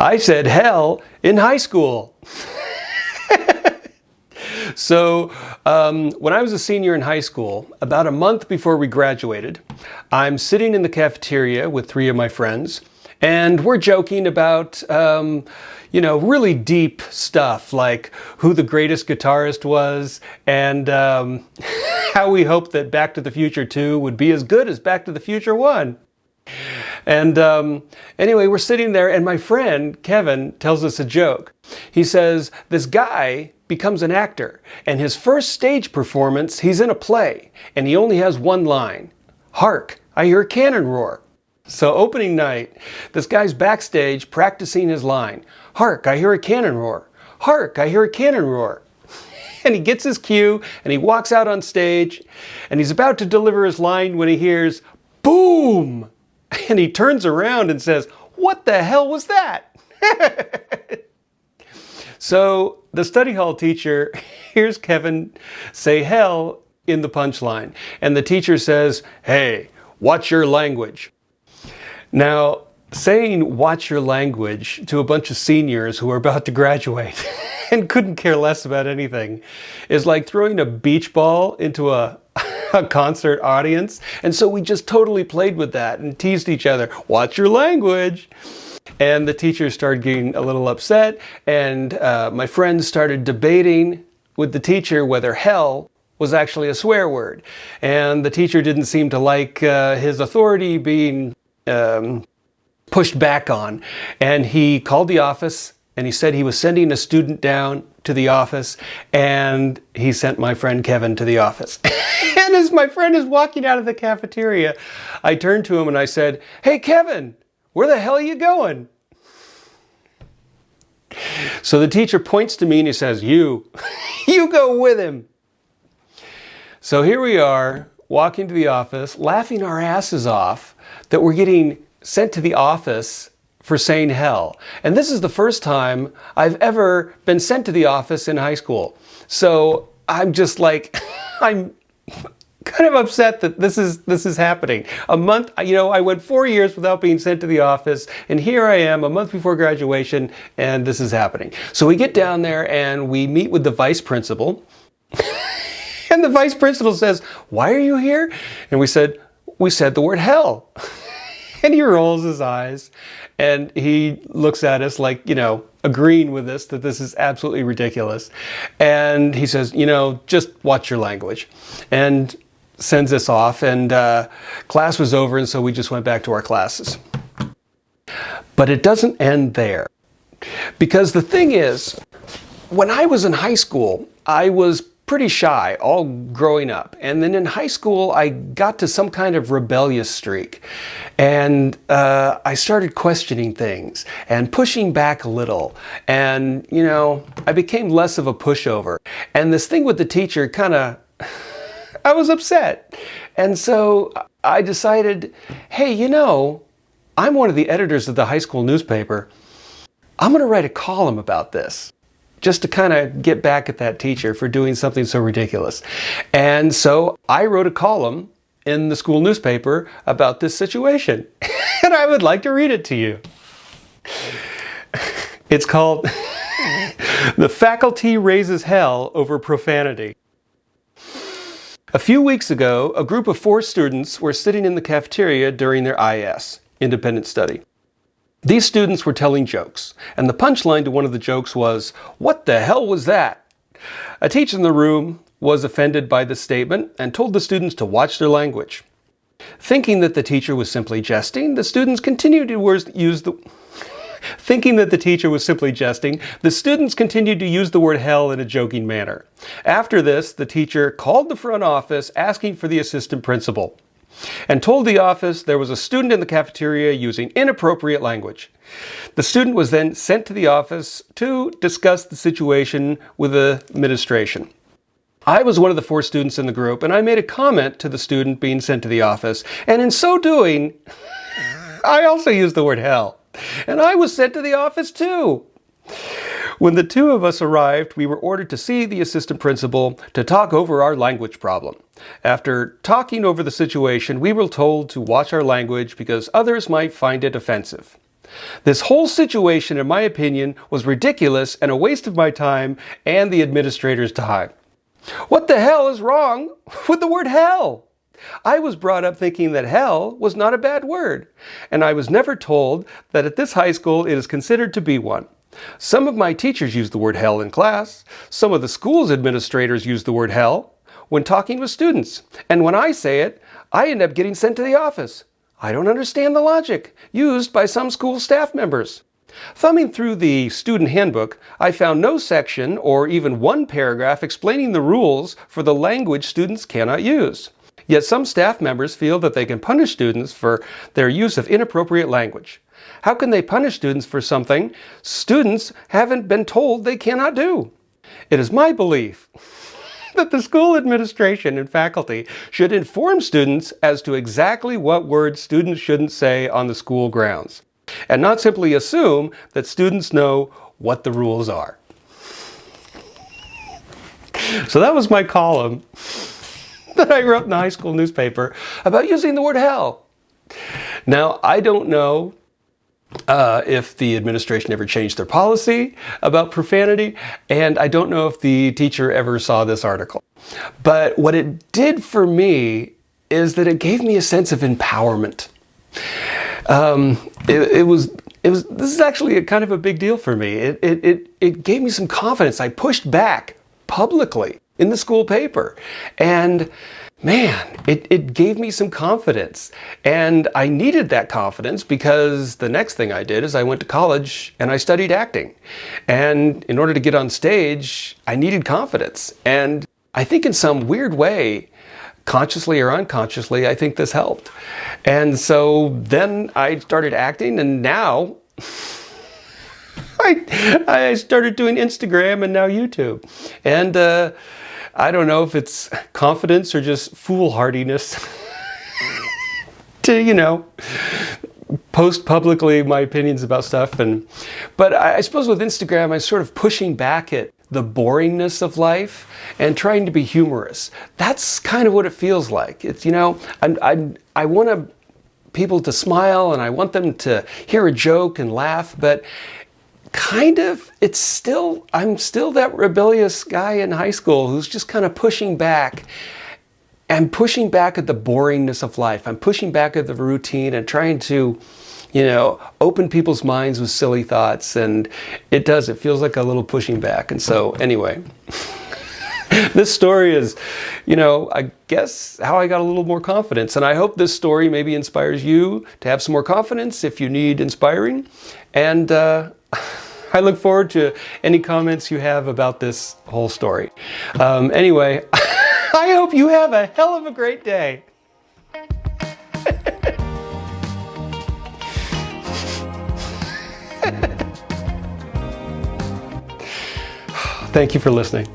I said hell in high school. So when I was a senior in high school, about a month before we graduated, I'm sitting in the cafeteria with 3 of my friends, and we're joking about, really deep stuff like who the greatest guitarist was and how we hoped that Back to the Future 2 would be as good as Back to the Future 1. And anyway, we're sitting there and my friend, Kevin, tells us a joke. He says, this guy becomes an actor and his first stage performance, he's in a play and he only has one line. Hark, I hear a cannon roar. So opening night, this guy's backstage practicing his line. Hark, I hear a cannon roar. Hark, I hear a cannon roar. And he gets his cue and he walks out on stage and he's about to deliver his line when he hears boom. And he turns around and says, what the hell was that? So the study hall teacher hears Kevin say hell in the punchline. And the teacher says, hey, watch your language. Now, saying watch your language to a bunch of seniors who are about to graduate and couldn't care less about anything is like throwing a beach ball into a concert audience. And so we just totally played with that and teased each other, watch your language. And the teacher started getting a little upset, and my friends started debating with the teacher whether hell was actually a swear word. And the teacher didn't seem to like his authority being pushed back on. And he called the office and he said he was sending a student down to the office, and he sent my friend Kevin to the office. And as my friend is walking out of the cafeteria, I turned to him and I said, hey Kevin, where the hell are you going? So the teacher points to me and he says, you go with him. So here we are walking to the office, laughing our asses off that we're getting sent to the office for saying hell. And this is the first time I've ever been sent to the office in high school. So I'm just like, I'm kind of upset that this is happening. A month, I went 4 years without being sent to the office, and here I am a month before graduation, and this is happening. So we get down there and we meet with the vice principal. And the vice principal says, why are you here? And we said the word hell. And he rolls his eyes and he looks at us like, agreeing with us that this is absolutely ridiculous. And he says, just watch your language. And sends us off, and class was over, and so we just went back to our classes. But it doesn't end there. Because the thing is, when I was in high school, I was pretty shy all growing up. And then in high school, I got to some kind of rebellious streak. And I started questioning things and pushing back a little. And, I became less of a pushover. And this thing with the teacher I was upset. And so I decided, hey, I'm one of the editors of the high school newspaper. I'm going to write a column about this, just to kind of get back at that teacher for doing something so ridiculous. And so I wrote a column in the school newspaper about this situation. And I would like to read it to you. It's called The Faculty Raises Hell Over Profanity. A few weeks ago, a group of 4 students were sitting in the cafeteria during their IS, independent study. These students were telling jokes, and the punchline to one of the jokes was, what the hell was that? A teacher in the room was offended by this statement and told the students to watch their language. Thinking that the teacher was simply jesting, the students continued to use the word hell in a joking manner. After this, the teacher called the front office asking for the assistant principal and told the office there was a student in the cafeteria using inappropriate language. The student was then sent to the office to discuss the situation with the administration. I was one of the 4 students in the group, and I made a comment to the student being sent to the office, and in so doing, I also used the word hell. And I was sent to the office too. When the 2 of us arrived, we were ordered to see the assistant principal to talk over our language problem. After talking over the situation, we were told to watch our language because others might find it offensive. This whole situation, in my opinion, was ridiculous and a waste of my time and the administrator's time. What the hell is wrong with the word hell? I was brought up thinking that hell was not a bad word, and I was never told that at this high school it is considered to be one. Some of my teachers use the word hell in class. Some of the school's administrators use the word hell when talking with students. And when I say it, I end up getting sent to the office. I don't understand the logic used by some school staff members. Thumbing through the student handbook, I found no section or even one paragraph explaining the rules for the language students cannot use. Yet some staff members feel that they can punish students for their use of inappropriate language. How can they punish students for something students haven't been told they cannot do? It is my belief that the school administration and faculty should inform students as to exactly what words students shouldn't say on the school grounds, and not simply assume that students know what the rules are. So that was my column that I wrote in the high school newspaper about using the word hell. Now, I don't know if the administration ever changed their policy about profanity, and I don't know if the teacher ever saw this article. But what it did for me is that it gave me a sense of empowerment. This is actually a kind of a big deal for me. It gave me some confidence. I pushed back publicly in the school paper, and man, it gave me some confidence. And I needed that confidence because the next thing I did is I went to college and I studied acting. And in order to get on stage, I needed confidence. And I think in some weird way, consciously or unconsciously, I think this helped. And so then I started acting, and now I started doing Instagram and now YouTube. And I don't know if it's confidence or just foolhardiness to, post publicly my opinions about stuff. But I suppose with Instagram, I'm sort of pushing back at the boringness of life and trying to be humorous. That's kind of what it feels like. It's, I want people to smile and I want them to hear a joke and laugh, but kind of, I'm still that rebellious guy in high school who's just kind of pushing back. I'm pushing back at the boringness of life. I'm pushing back at the routine and trying to, open people's minds with silly thoughts. And it feels like a little pushing back. And so anyway, this story is, I guess how I got a little more confidence. And I hope this story maybe inspires you to have some more confidence if you need inspiring. And I look forward to any comments you have about this whole story. Anyway, I hope you have a hell of a great day. Thank you for listening.